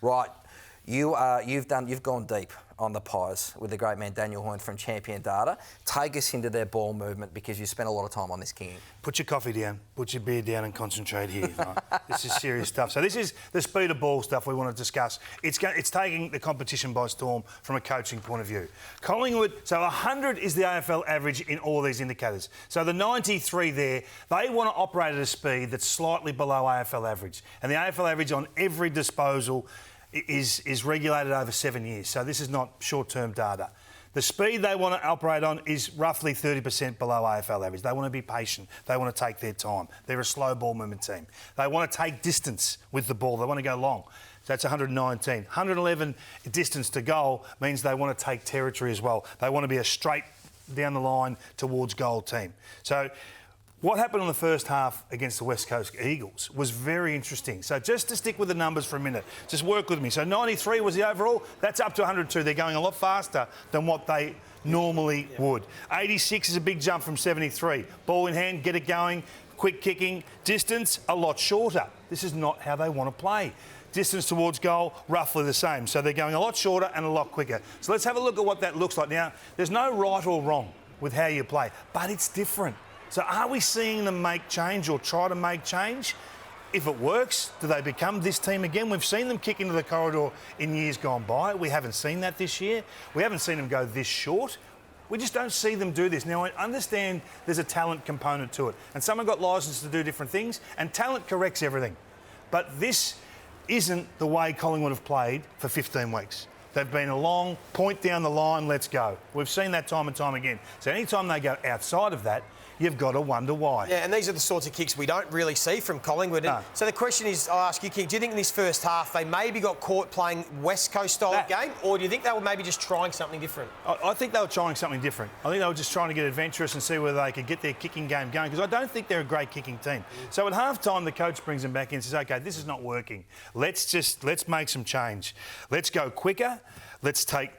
Right, you've gone deep on the Pies with the great man Daniel Hoyne from Champion Data. Take us into their ball movement because you spent a lot of time on this, King. Put your coffee down, put your beer down and concentrate here. Right? This is serious stuff. So this is the speed of ball stuff we want to discuss. It's taking the competition by storm from a coaching point of view. Collingwood, so 100 is the AFL average in all these indicators. So the 93 there, they want to operate at a speed that's slightly below AFL average. And the AFL average on every disposal is regulated over 7 years. So this is not short-term data. The speed they want to operate on is roughly 30% below AFL average. They want to be patient. They want to take their time. They're a slow ball movement team. They want to take distance with the ball. They want to go long. So that's 119. 111 distance to goal means they want to take territory as well. They want to be a straight down the line towards goal team. So what happened in the first half against the West Coast Eagles was very interesting. So just to stick with the numbers for a minute, just work with me. So 93 was the overall. That's up to 102. They're going a lot faster than what they normally would. 86 is a big jump from 73. Ball in hand, get it going, quick kicking. Distance, a lot shorter. This is not how they want to play. Distance towards goal, roughly the same. So they're going a lot shorter and a lot quicker. So let's have a look at what that looks like. Now, there's no right or wrong with how you play, but it's different. So are we seeing them make change or try to make change? If it works, do they become this team again? We've seen them kick into the corridor in years gone by. We haven't seen that this year. We haven't seen them go this short. We just don't see them do this. Now, I understand there's a talent component to it. And some have got licence to do different things, and talent corrects everything. But this isn't the way Collingwood have played for 15 weeks. They've been a long point down the line, let's go. We've seen that time and time again. So anytime they go outside of that, you've got to wonder why. Yeah, and these are the sorts of kicks we don't really see from Collingwood. No. So the question is, I'll ask you, King, do you think in this first half they maybe got caught playing West Coast style game, or do you think they were maybe just trying something different? I think they were trying something different. I think they were just trying to get adventurous and see whether they could get their kicking game going, because I don't think they're a great kicking team. So at half-time, the coach brings them back in and says, OK, this is not working. Let's make some change. Let's go quicker. Let's take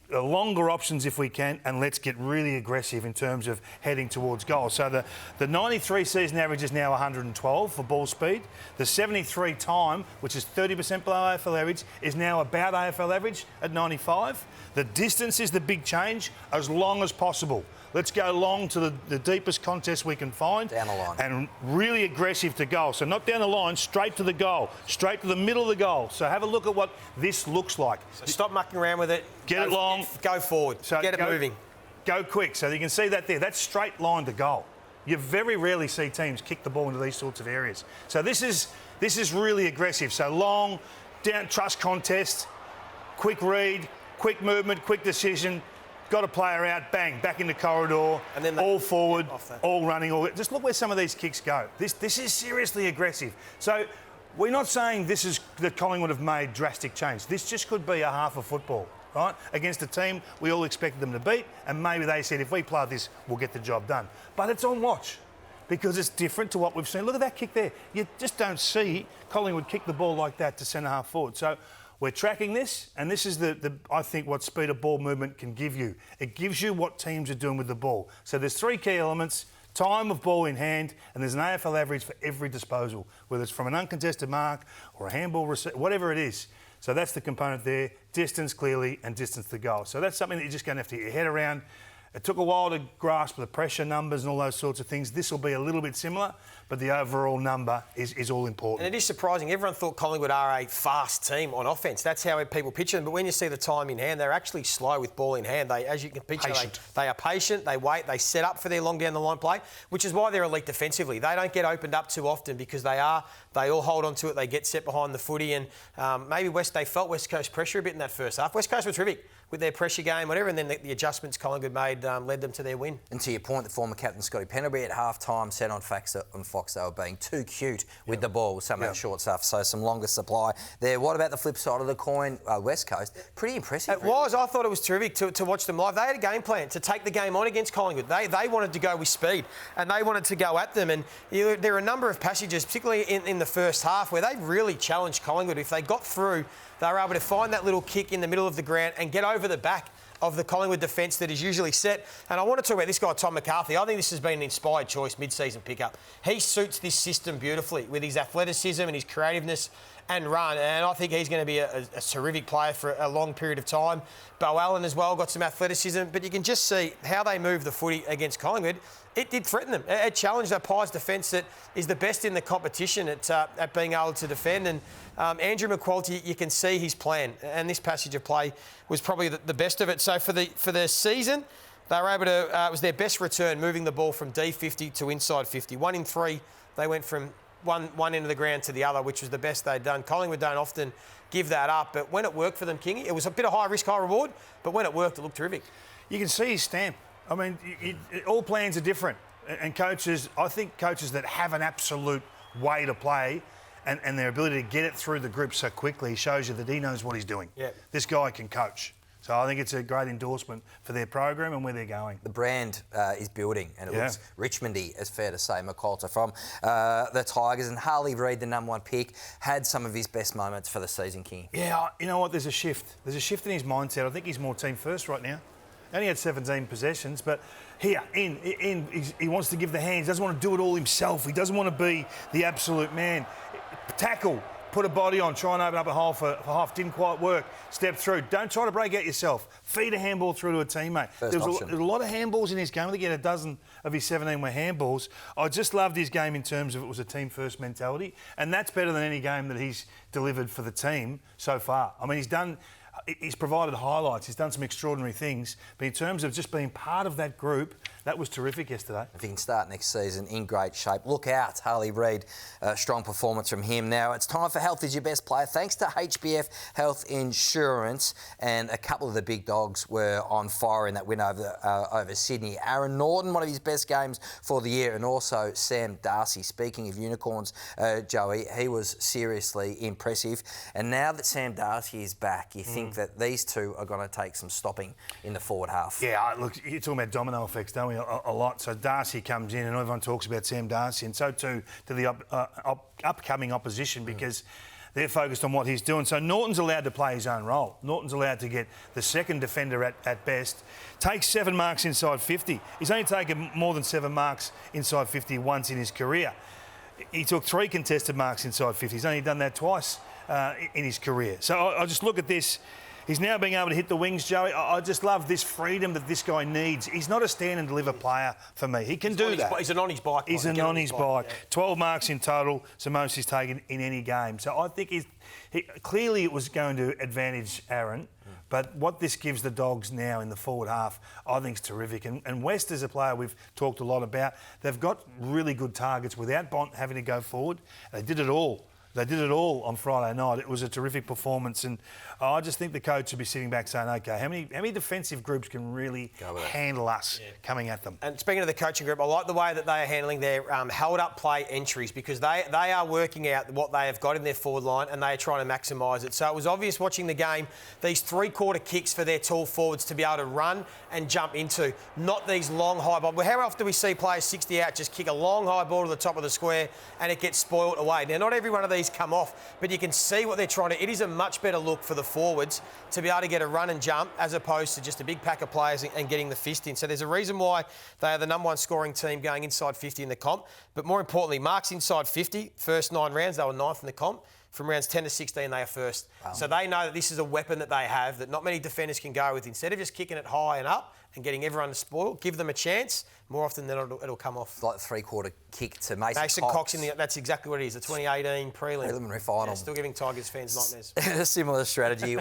longer options if we can, and let's get really aggressive in terms of heading towards goal. So the 93 season average is now 112 for ball speed. The 73 time, which is 30% below AFL average, is now about AFL average at 95. The distance is the big change, as long as possible. Let's go long to the deepest contest we can find. Down the line. And really aggressive to goal. So not down the line, straight to the goal, straight to the middle of the goal. So have a look at what this looks like. So stop mucking around with it. Get it long. Go forward. So get it moving. Go quick. So you can see that there. That's straight line to goal. You very rarely see teams kick the ball into these sorts of areas. So this is really aggressive. So long, down, trust contest, quick read, quick movement, quick decision. Got a player out, bang, back in the corridor, and then all forward, all running. Just look where some of these kicks go. This is seriously aggressive. So we're not saying this is that Collingwood have made drastic change. This just could be a half of football, right, against a team we all expected them to beat, and maybe they said, if we play this, we'll get the job done. But it's on watch, because it's different to what we've seen. Look at that kick there. You just don't see Collingwood kick the ball like that to centre-half forward. So we're tracking this, and this is I think what speed of ball movement can give you. It gives you what teams are doing with the ball. So there's three key elements: time of ball in hand, and there's an AFL average for every disposal, whether it's from an uncontested mark or a handball, whatever it is. So that's the component there: distance clearly and distance to goal. So that's something that you're just going to have to get your head around. It took a while to grasp the pressure numbers and all those sorts of things. This will be a little bit similar, but the overall number is all important. And it is surprising. Everyone thought Collingwood are a fast team on offence. That's how people picture them. But when you see the time in hand, they're actually slow with ball in hand. They, as you can picture, they are patient, they wait, they set up for their long down the line play, which is why they're elite defensively. They don't get opened up too often because they all hold on to it. They get set behind the footy, and maybe they felt West Coast pressure a bit in that first half. West Coast were terrific with their pressure game, whatever, and then the adjustments Collingwood made led them to their win. And to your point, the former captain Scotty Penderbury at half-time said on Fox they were being too cute with the ball with some of that short stuff, so some longer supply there. What about the flip side of the coin, West Coast? Pretty impressive. It was. I thought it was terrific to watch them live. They had a game plan to take the game on against Collingwood. They wanted to go with speed, and they wanted to go at them. And there are a number of passages, particularly in the first half, where they really challenged Collingwood. If they got through, they were able to find that little kick in the middle of the ground and get over the back of the Collingwood defence that is usually set. And I want to talk about this guy, Tom McCarthy. I think this has been an inspired choice mid-season pickup. He suits this system beautifully with his athleticism and his creativeness and run. And I think he's going to be a terrific player for a long period of time. Bo Allen as well, got some athleticism. But you can just see how they move the footy against Collingwood. It did threaten them. It challenged a Pies defence that is the best in the competition at being able to defend. And Andrew McQualty, you can see his plan. And this passage of play was probably the best of it. So for the season, they were able to, it was their best return, moving the ball from D50 to inside 50. 1 in 3, they went from one end of the ground to the other, which was the best they'd done. Collingwood don't often give that up, but when it worked for them, Kingy, it was a bit of high risk, high reward, but when it worked, it looked terrific. You can see his stamp. I mean, all plans are different. And coaches, I think coaches that have an absolute way to play and their ability to get it through the group so quickly shows you that he knows what he's doing. Yeah. This guy can coach. So I think it's a great endorsement for their program and where they're going. The brand is building, and it looks Richmondy, it's fair to say. McCoulter from the Tigers, and Harley Reid, the #1 pick, had some of his best moments for the season, King. Yeah, you know what? There's a shift. There's a shift in his mindset. I think he's more team first right now. Only had 17 possessions, but here, he wants to give the hands. He doesn't want to do it all himself. He doesn't want to be the absolute man. Tackle, put a body on, try and open up a hole for half. Didn't quite work. Step through. Don't try to break out yourself. Feed a handball through to a teammate. There was a lot of handballs in his game. I think he had a dozen of his 17 were handballs. I just loved his game in terms of it was a team-first mentality, and that's better than any game that he's delivered for the team so far. I mean, he's provided highlights. He's done some extraordinary things. But in terms of just being part of that group, that was terrific yesterday. If he can start next season in great shape, look out, Harley Reid. Strong performance from him. Now, it's time for Health is Your Best Player. Thanks to HBF Health Insurance. And a couple of the big dogs were on fire in that win over Sydney. Aaron Norton, one of his best games for the year. And also Sam Darcy. Speaking of unicorns, Joey, he was seriously impressive. And now that Sam Darcy is back, you think that these two are going to take some stopping in the forward half. Yeah, look, you're talking about domino effects, don't we? A lot. So Darcy comes in and everyone talks about Sam Darcy, and so too to the upcoming opposition because they're focused on what he's doing. So Norton's allowed to play his own role. Norton's allowed to get the second defender at best. Takes 7 marks inside 50. He's only taken more than 7 marks inside 50 once in his career. He took 3 contested marks inside 50. He's only done that twice in his career. So I just look at this. He's now being able to hit the wings, Joey. I just love this freedom that this guy needs. He's not a stand and deliver player for me. He can do that. He's an on his bike. He's an on his bike. 12 marks in total, so most he's taken in any game. So I think clearly it was going to advantage Aaron, but what this gives the Dogs now in the forward half, I think is terrific. And West is a player we've talked a lot about. They've got really good targets without Bont having to go forward. They did it all. They did it all on Friday night. It was a terrific performance, and I just think the coach should be sitting back saying, "Okay, how many defensive groups can really handle us coming at them?" And speaking of the coaching group, I like the way that they are handling their held-up play entries because they are working out what they have got in their forward line and they are trying to maximise it. So it was obvious watching the game, these three-quarter kicks for their tall forwards to be able to run and jump into, not these long high balls. How often do we see players 60 out just kick a long high ball to the top of the square and it gets spoilt away? Now, not every one of these come off, but you can see what they're trying to. It is a much better look for the forwards to be able to get a run and jump as opposed to just a big pack of players and getting the fist in. So there's a reason why they are the #1 scoring team going inside 50 in the comp. But more importantly, marks inside 50, first 9 rounds, they were 9th in the comp. From rounds 10 to 16, they are first. Wow. So they know that this is a weapon that they have that not many defenders can go with. Instead of just kicking it high and up and getting everyone to spoil, give them a chance. More often than it'll come off. Like the three-quarter kick to Mason Cox. That's exactly what it is. The 2018 preliminary final. Yeah, still giving Tigers fans nightmares. A similar strategy